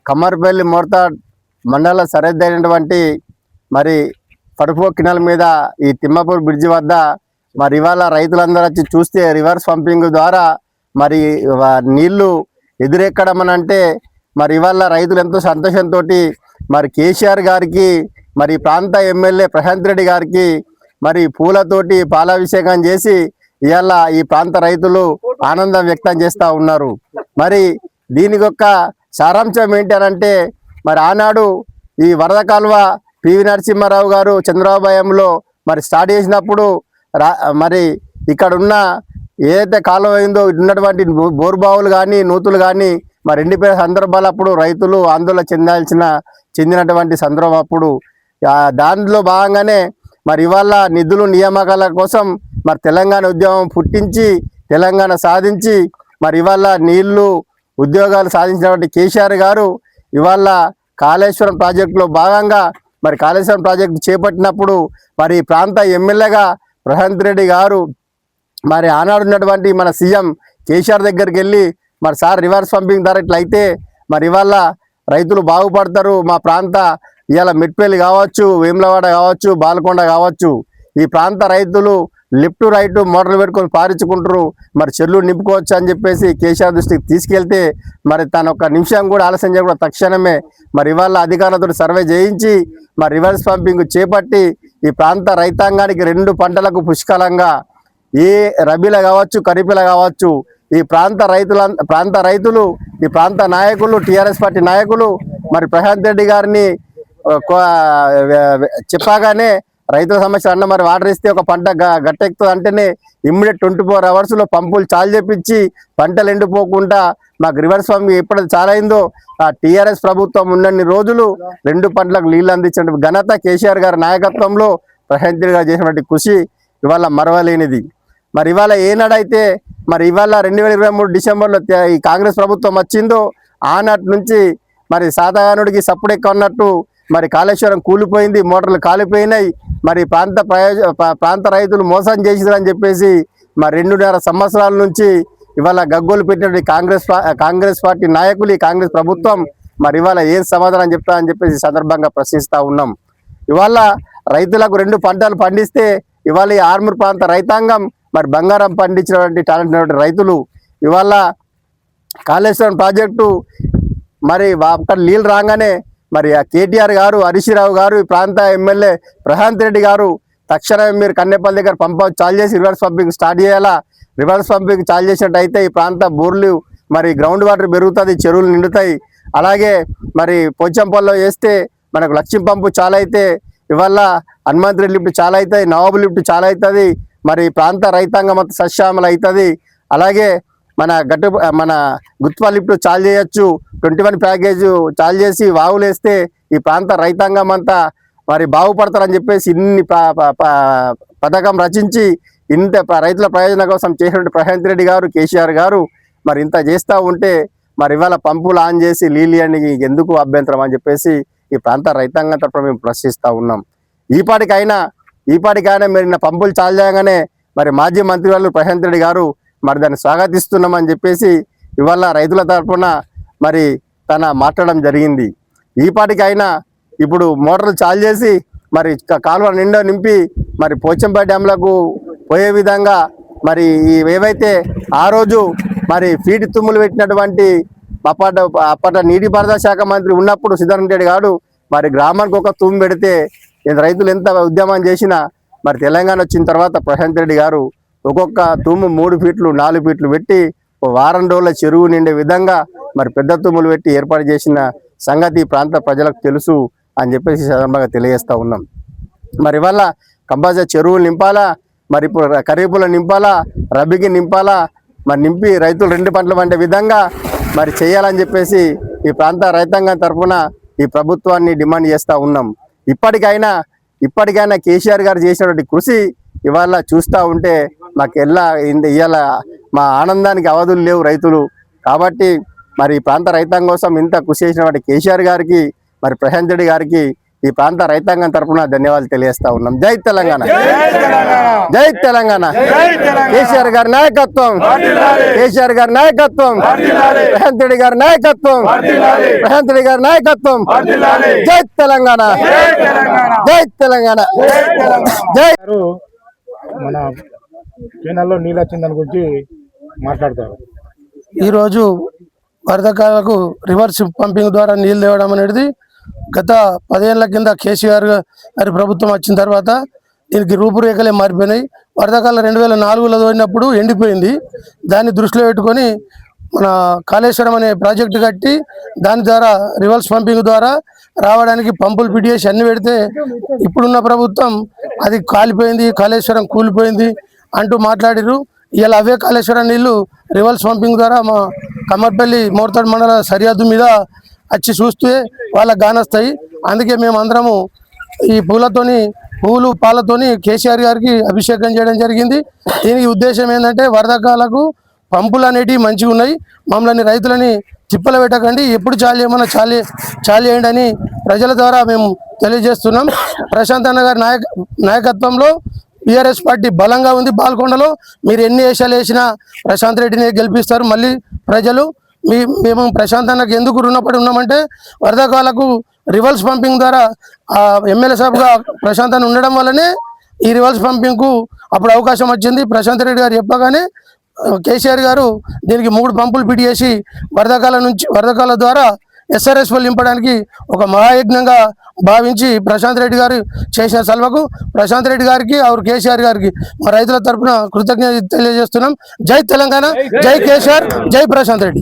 కమ్మర్పల్లి మోర్తాడ్ మండల సరిహద్దైనటువంటి మరి పడుపో కినాల మీద ఈ తిమ్మాపూర్ బ్రిడ్జి వద్ద మరి ఇవాళ రైతులందరూ వచ్చి చూస్తే రివర్స్ పంపింగ్ ద్వారా మరి నీళ్లు ఎదురెక్కడమనంటే మరి ఇవాళ రైతులు ఎంతో సంతోషంతో మరి కేసీఆర్ గారికి మరి ప్రాంత ఎమ్మెల్యే ప్రశాంత్ రెడ్డి గారికి మరి పూలతోటి పాలాభిషేకం చేసి ఇవాళ ఈ ప్రాంత రైతులు ఆనందం వ్యక్తం చేస్తూ ఉన్నారు. మరి దీనికి ఒక సారాంశం ఏంటంటే మరి ఆనాడు ఈ వరద కాలువ పివి నరసింహారావు గారు చంద్రబాబు హయాంలో మరి స్టార్ట్ చేసినప్పుడు మరి ఇక్కడ ఉన్న ఏదైతే కాలువ అయిందో ఉన్నటువంటి బోర్బావులు కానీ నూతులు కానీ మరి ఎండిపోయిన సందర్భాలు అప్పుడు రైతులు ఆందోళన చెందినటువంటి సందర్భం అప్పుడు దానిలో భాగంగానే మరి ఇవాళ నిధులు నియామకాల కోసం మరి తెలంగాణ ఉద్యమం పుట్టించి తెలంగాణ సాధించి మరి ఇవాళ నీళ్లు ఉద్యోగాలు సాధించినటువంటి కేసీఆర్ గారు ఇవాళ కాళేశ్వరం ప్రాజెక్టులో భాగంగా మరి కాళేశ్వరం ప్రాజెక్టు చేపట్టినప్పుడు మరి ప్రాంత ఎమ్మెల్యేగా ప్రశాంత్ రెడ్డి గారు మరి ఆనాడు ఉన్నటువంటి మన సీఎం కేసీఆర్ దగ్గరికి వెళ్ళి మరి సార్ రివర్స్ పంపింగ్ ద్వారా ఇట్లయితే మరి ఇవాళ రైతులు బాగుపడతారు, మా ప్రాంత ఇవాళ మెట్పల్లి కావచ్చు, వేములవాడ కావచ్చు, బాల్కొండ కావచ్చు, ఈ ప్రాంత రైతులు లెఫ్ట్ రైట్ మోటార్లు పెట్టుకొని పారించుకుంటారు, మరి చెర్లు నింపుకోవచ్చు అని చెప్పేసి కేసీఆర్ దృష్టికి తీసుకెళ్తే మరి తన ఒక్క నిమిషం కూడా ఆలస్యం చేయకుండా తక్షణమే మరి ఇవాళ అధికారులతో సర్వే చేయించి మరి రివర్స్ పంపింగ్ చేపట్టి ఈ ప్రాంత రైతాంగానికి 2 పంటలకు పుష్కలంగా ఏ రబీలో కావచ్చు ఖరీఫ్లో కావచ్చు ఈ ప్రాంత రైతులు ఈ ప్రాంత నాయకులు టీఆర్ఎస్ పార్టీ నాయకులు మరి ప్రశాంత్ రెడ్డి గారిని చెప్పగానే రైతుల సమస్య అన్న మరి వాటర్ ఇస్తే ఒక పంట గట్టెక్కుతుంది అంటేనే ఇమ్మీడియట్ 24 అవర్స్లో పంపులు చాలు చేపించి పంటలు ఎండిపోకుండా మాకు రివర్స్ పంపింగ్ ఎప్పుడైతే చాలా అయిందో ఆ టీఆర్ఎస్ ప్రభుత్వం ఉన్నన్ని రోజులు 2 పంటలకు నీళ్ళు అందించిన ఘనత కేసీఆర్ గారి నాయకత్వంలో ప్రశాంత్ రెడ్డి గారు చేసినటువంటి కృషి ఇవాళ మరవలేనిది. మరి ఇవాళ ఏనాడైతే మరి ఇవాళ 2023 డిసెంబర్లో ఈ కాంగ్రెస్ ప్రభుత్వం వచ్చిందో ఆనాటి నుంచి మరి సాధారణుడికి సప్పుడెక్క ఉన్నట్టు మరి కాళేశ్వరం కూలిపోయింది, మోటార్లు కాలిపోయినాయి, మరి ప్రాంత రైతులు మోసం చేసిరని చెప్పేసి మరి 2.5 సంవత్సరాల నుంచి ఇవాళ గగ్గోలు పెట్టినటువంటి కాంగ్రెస్ పార్టీ నాయకులు ఈ కాంగ్రెస్ ప్రభుత్వం మరి ఇవాళ ఏం సమాధానం చెప్తా అని చెప్పేసి సందర్భంగా ప్రశ్నిస్తూ ఉన్నాం. ఇవాళ రైతులకు 2 పంటలు పండిస్తే ఇవాళ ఈ ఆర్మూర్ ప్రాంత రైతాంగం మరి బంగారం పండించినటువంటి టాలెంట్ రైతులు ఇవాళ కాళేశ్వరం ప్రాజెక్టు మరి అక్కడ నీళ్ళు రాగానే మరి కేటీఆర్ గారు హరీష్ రావు గారు ఈ ప్రాంత ఎమ్మెల్యే ప్రశాంత్ రెడ్డి గారు తక్షణమే మీరు కన్నెపల్లి దగ్గర చాలు చేసి రివర్స్ పంపింగ్ స్టార్ట్ చేయాలా, రివర్స్ పంపింగ్ చాలు చేసినట్టయితే ఈ ప్రాంత బోర్లు మరి గ్రౌండ్ వాటర్ పెరుగుతుంది, చెరువులు నిండుతాయి. అలాగే మరి పోచంపల్లిలో వేస్తే మనకు లక్ష్యం పంపు చాలా అయితే ఇవాళ హనుమంతరెడ్డి లిఫ్ట్ చాలా అవుతుంది, నవాబు లిఫ్ట్ చాలా అవుతుంది, మరి ప్రాంత రైతాంగం అంతా సస్యామలు అవుతుంది. అలాగే మన గుత్వా లిఫ్ట్ చాలు చేయొచ్చు, 21 ప్యాకేజ్ చాలు చేసి వాగులు వేస్తే ఈ ప్రాంత రైతాంగం అంతా మరి బాగుపడతారని చెప్పేసి ఇన్ని పథకం రచించి ఇంత రైతుల ప్రయోజనం కోసం చేసినటువంటి ప్రశాంత్ రెడ్డి గారు కేసీఆర్ గారు మరి ఇంత చేస్తూ ఉంటే మరి ఇవాళ పంపులు ఆన్ చేసి నీళ్ళని ఎందుకు అభ్యంతరం అని చెప్పేసి ఈ ప్రాంత రైతాంగం తరఫున మేము ప్రశ్నిస్తూ ఉన్నాం. ఈపాటికైనా మీరు నా పంపులు చాలు చేయగానే మరి మాజీ మంత్రి వాళ్ళు ప్రశాంత్ రెడ్డి గారు మరి దాన్ని స్వాగతిస్తున్నామని చెప్పేసి ఇవాళ రైతుల తరఫున మరి తన మాట్లాడడం జరిగింది. ఈపాటికైనా ఇప్పుడు మోటార్లు చాలు చేసి మరి కాలువ నిండా నింపి మరి పోచంపల్లి డ్యాంలకు పోయే విధంగా మరి ఏవైతే ఆ రోజు మరి ఫీడ్ తుమ్ములు పెట్టినటువంటి అప్పటి నీటిపారుదల శాఖ మంత్రి ఉన్నప్పుడు సిద్ధార్థ రెడ్డి గారు మరి గ్రామానికి ఒక తుమ్ము పెడితే రైతులు ఎంత ఉద్యమం చేసినా మరి తెలంగాణ వచ్చిన తర్వాత ప్రశాంత్ రెడ్డి గారు ఒక్కొక్క తుమ్ము 3 ఫీట్లు 4 ఫీట్లు పెట్టి వారం రోజుల చెరువు నిండే విధంగా మరి పెద్ద తుమ్ములు పెట్టి ఏర్పాటు చేసిన సంగతి ప్రాంత ప్రజలకు తెలుసు అని చెప్పేసి సందర్భంగా తెలియజేస్తూ ఉన్నాం. మరి ఇవాళ కంపల్సరీ చెరువులు నింపాలా, మరి ఇప్పుడు ఖరీఫ్లో నింపాలా, రబీకి నింపాలా, మరి నింపి రైతులు 2 పంటలు పండే విధంగా మరి చేయాలని చెప్పేసి ఈ ప్రాంత రైతాంగం తరఫున ఈ ప్రభుత్వాన్ని డిమాండ్ చేస్తూ ఉన్నాం. ఇప్పటికైనా కేసీఆర్ గారు చేసినటువంటి కృషి ఇవాళ చూస్తూ ఉంటే మాకు ఇవాళ మా ఆనందానికి అవధులు లేవు రైతులు. కాబట్టి మరి ప్రాంత రైతాంగం కోసం ఇంత కృషి చేసినటువంటి కేసీఆర్ గారికి మరి ప్రశాంత్ రెడ్డి గారికి ఈ ప్రాంత రైతాంగం తరపున ధన్యవాదాలు తెలియజేస్తా ఉన్నాం. జై తెలంగాణ, జై తెలంగాణ. కేసీఆర్ గారి నాయకత్వం, కేసీఆర్ గారి నాయకత్వం, రేవంత్ రెడ్డి గారి నాయకత్వం, రేవంత్ రెడ్డి గారి నాయకత్వం. జై తెలంగాణ, జై తెలంగాణ, జై. మన కేనాల్లో నీళ్ళు వచ్చిన దాని గురించి మాట్లాడతారు. ఈరోజు వరదకాలకు రివర్స్ పంపింగ్ ద్వారా నీళ్ళు తేవడం అనేది గత 10 ఏళ్ల కింద కేసీఆర్ గారి ప్రభుత్వం వచ్చిన తర్వాత దీనికి రూపురేఖలే మారిపోయినాయి. వరదకాలం 2004లో తోడినప్పుడు ఎండిపోయింది. దాన్ని దృష్టిలో పెట్టుకొని మన కాళేశ్వరం అనే ప్రాజెక్టు కట్టి దాని ద్వారా రివర్స్ పంపింగ్ ద్వారా రావడానికి పంపులు పిటియేసి అన్ని పెడితే ఇప్పుడున్న ప్రభుత్వం అది కాలిపోయింది, కాళేశ్వరం కూలిపోయింది అంటూ మాట్లాడిరు. ఇలా అవే కాళేశ్వరం నీళ్లు రివర్స్ పంపింగ్ ద్వారా మా కమ్మర్పల్లి మోర్తాడ్ మండల సరిహద్దు మీద వచ్చి చూస్తే వాళ్ళకి గానొస్తాయి. అందుకే మేము అందరము ఈ పూలు పాలతోని కేసీఆర్ గారికి అభిషేకం చేయడం జరిగింది. దీనికి ఉద్దేశం ఏంటంటే వరదకాలకు పంపులు అనేటివి మంచిగా ఉన్నాయి, మమ్మల్ని రైతులని తిప్పలు పెట్టకండి, ఎప్పుడు చాలు చేయమన్నా చాలు చేయండి అని ప్రజల ద్వారా మేము తెలియజేస్తున్నాం. ప్రశాంత్ అన్న గారి నాయకత్వంలో టీఆర్ఎస్ పార్టీ బలంగా ఉంది. బాల్కొండలో మీరు ఎన్ని వేషాలు వేసినా ప్రశాంత్ రెడ్డిని గెలిపిస్తారు మళ్ళీ ప్రజలు. మేము ప్రశాంత్ అన్నకు ఎందుకు రుణపడి ఉన్నామంటే వరదకాలకు రివర్స్ పంపింగ్ ద్వారా ఎమ్మెల్యే సాబ్గా ప్రశాంత్ అన్న ఉండడం వల్లనే ఈ రివర్స్ పంపింగ్కు అప్పుడు అవకాశం వచ్చింది. ప్రశాంత్ రెడ్డి గారు చెప్పగానే కేసీఆర్ గారు దీనికి 3 పంపులు పిడిచేసి వరదకాల ద్వారా SRS నింపడానికి ఒక మహాయజ్ఞంగా భావించి ప్రశాంత్ రెడ్డి గారు చేసిన సల్వకు ప్రశాంత్ రెడ్డి గారికి కేసీఆర్ గారికి మా రైతుల తరఫున కృతజ్ఞత తెలియజేస్తున్నాం. జై తెలంగాణ, జై కేసీఆర్, జై ప్రశాంత్ రెడ్డి.